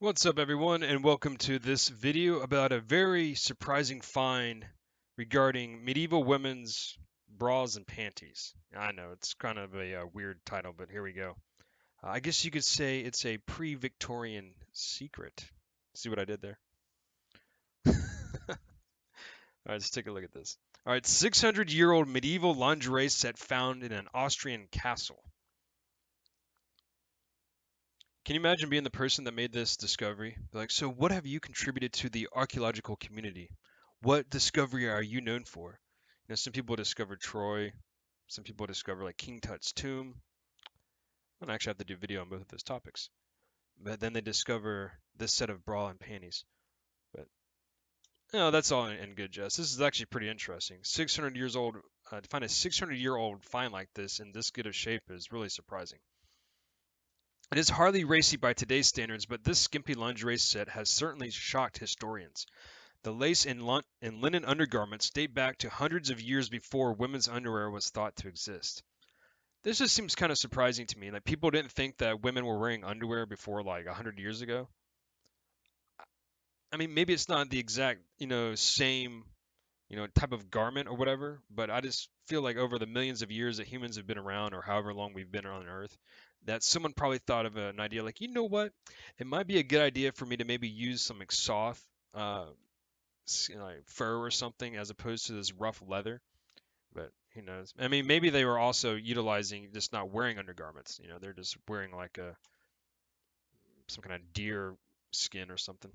What's up, everyone, and welcome to this video about a very surprising find regarding medieval women's bras and panties. I know it's kind of a weird title, but here we go. I guess you could say it's a pre-Victorian secret. See what I did there? All right, let's take a look at this. All right, 600-year-old medieval lingerie set found in an Austrian castle. Can you imagine being the person that made this discovery? Like, so what have you contributed to the archaeological community? What discovery are you known for? Some people discovered Troy, some people discover like King Tut's tomb. I don't actually have to do a video on both of those topics. But then they discover this set of bra and panties. But no, that's all in good jest. This is actually pretty interesting. 600 years old, to find a 600-year-old find like this in this good of shape is really surprising. It is hardly racy by today's standards, but this skimpy lingerie set has certainly shocked historians. The lace and linen undergarments date back to hundreds of years before women's underwear was thought to exist. This just seems kind of surprising to me. Like people didn't think that women were wearing underwear before like 100 years ago. I mean, maybe it's not the exact, same, type of garment or whatever, but I just feel like over the millions of years that humans have been around or however long we've been on Earth, that someone probably thought of an idea like, you know what? It might be a good idea for me to maybe use some like soft uh, like fur or something as opposed to this rough leather. But who knows? I mean, maybe they were also utilizing just not wearing undergarments. They're just wearing like a some kind of deer skin or something.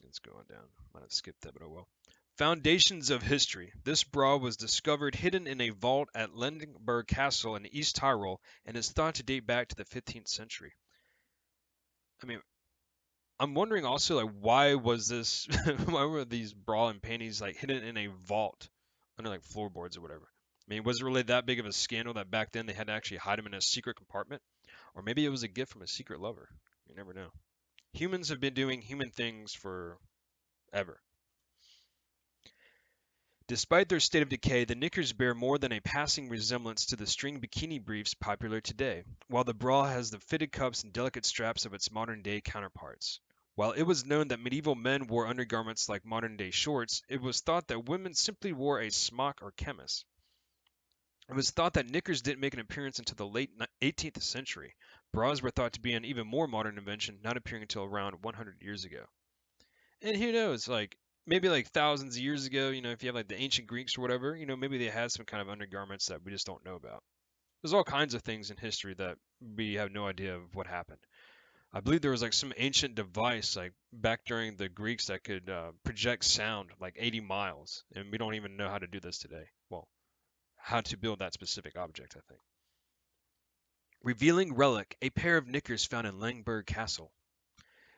Let's go on down. Might have skipped that, but oh well. Foundations of history. This bra was discovered hidden in a vault at Lingerie Castle in East Tyrol and is thought to date back to the 15th century. I mean, I'm wondering also like why was this why were these bra and panties like hidden in a vault under like floorboards or whatever? I mean, was it really that big of a scandal that back then they had to actually hide them in a secret compartment? Or maybe it was a gift from a secret lover. You never know. Humans have been doing human things for ever. Despite their state of decay, the knickers bear more than a passing resemblance to the string bikini briefs popular today, while the bra has the fitted cups and delicate straps of its modern-day counterparts. While it was known that medieval men wore undergarments like modern-day shorts, it was thought that women simply wore a smock or chemise. It was thought that knickers didn't make an appearance until the late 18th century. Bras were thought to be an even more modern invention, not appearing until around 100 years ago. And who knows, like maybe like thousands of years ago, if you have like the ancient Greeks or whatever, maybe they had some kind of undergarments that we just don't know about. There's all kinds of things in history that we have no idea of what happened. I believe there was like some ancient device like back during the Greeks that could project sound like 80 miles, and we don't even know how to do this today. Well, how to build that specific object, I think. Revealing relic, a pair of knickers found in Langburg Castle.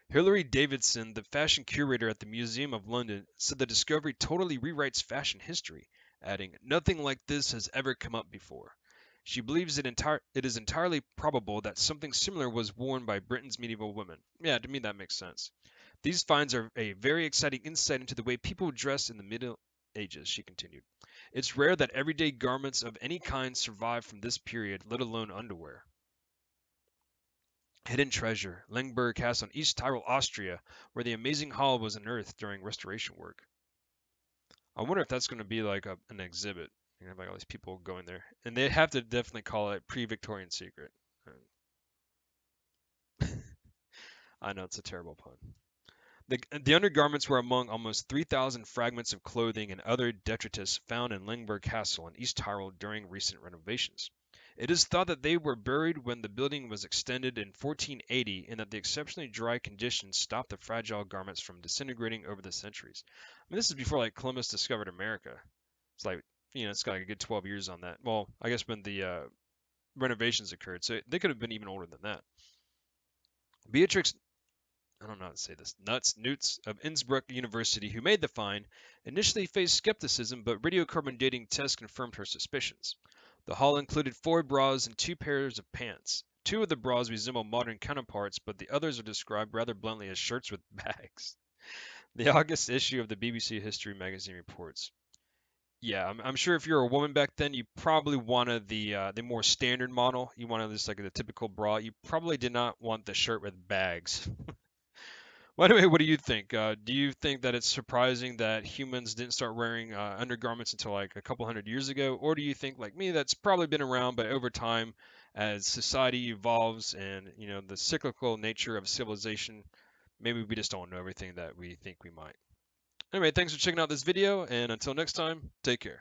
Hilary Davidson, the fashion curator at the Museum of London, said the discovery totally rewrites fashion history, adding, "Nothing like this has ever come up before." She believes it is entirely probable that something similar was worn by Britain's medieval women. Yeah, to me that makes sense. These finds are a very exciting insight into the way people dressed in the Middle Ages, she continued. It's rare that everyday garments of any kind survive from this period, let alone underwear. Hidden treasure, Lengberg Castle in East Tyrol, Austria, where the amazing hall was unearthed during restoration work. I wonder if that's going to be like an exhibit. Have like all these people going there, and they have to definitely call it pre-Victorian secret. I know it's a terrible pun. The undergarments were among almost 3,000 fragments of clothing and other detritus found in Lengberg Castle in East Tyrol during recent renovations. It is thought that they were buried when the building was extended in 1480 and that the exceptionally dry conditions stopped the fragile garments from disintegrating over the centuries. I mean, this is before like Columbus discovered America. It's like, it's got like a good 12 years on that. Well, I guess when the renovations occurred, so they could have been even older than that. Beatrix I don't know how to say this, Nuts Newts of Innsbruck University, who made the find, initially faced skepticism, but radiocarbon dating tests confirmed her suspicions. The haul included 4 bras and 2 pairs of pants. 2 of the bras resemble modern counterparts, but the others are described rather bluntly as shirts with bags. The August issue of the BBC History magazine reports. Yeah, I'm sure if you're a woman back then, you probably wanted the more standard model. You wanted this like the typical bra. You probably did not want the shirt with bags. Well, anyway, what do you think? Do you think that it's surprising that humans didn't start wearing undergarments until like a couple hundred years ago, or do you think, like me, that's probably been around, but over time, as society evolves and the cyclical nature of civilization, maybe we just don't know everything that we think we might. Anyway, thanks for checking out this video, and until next time, take care.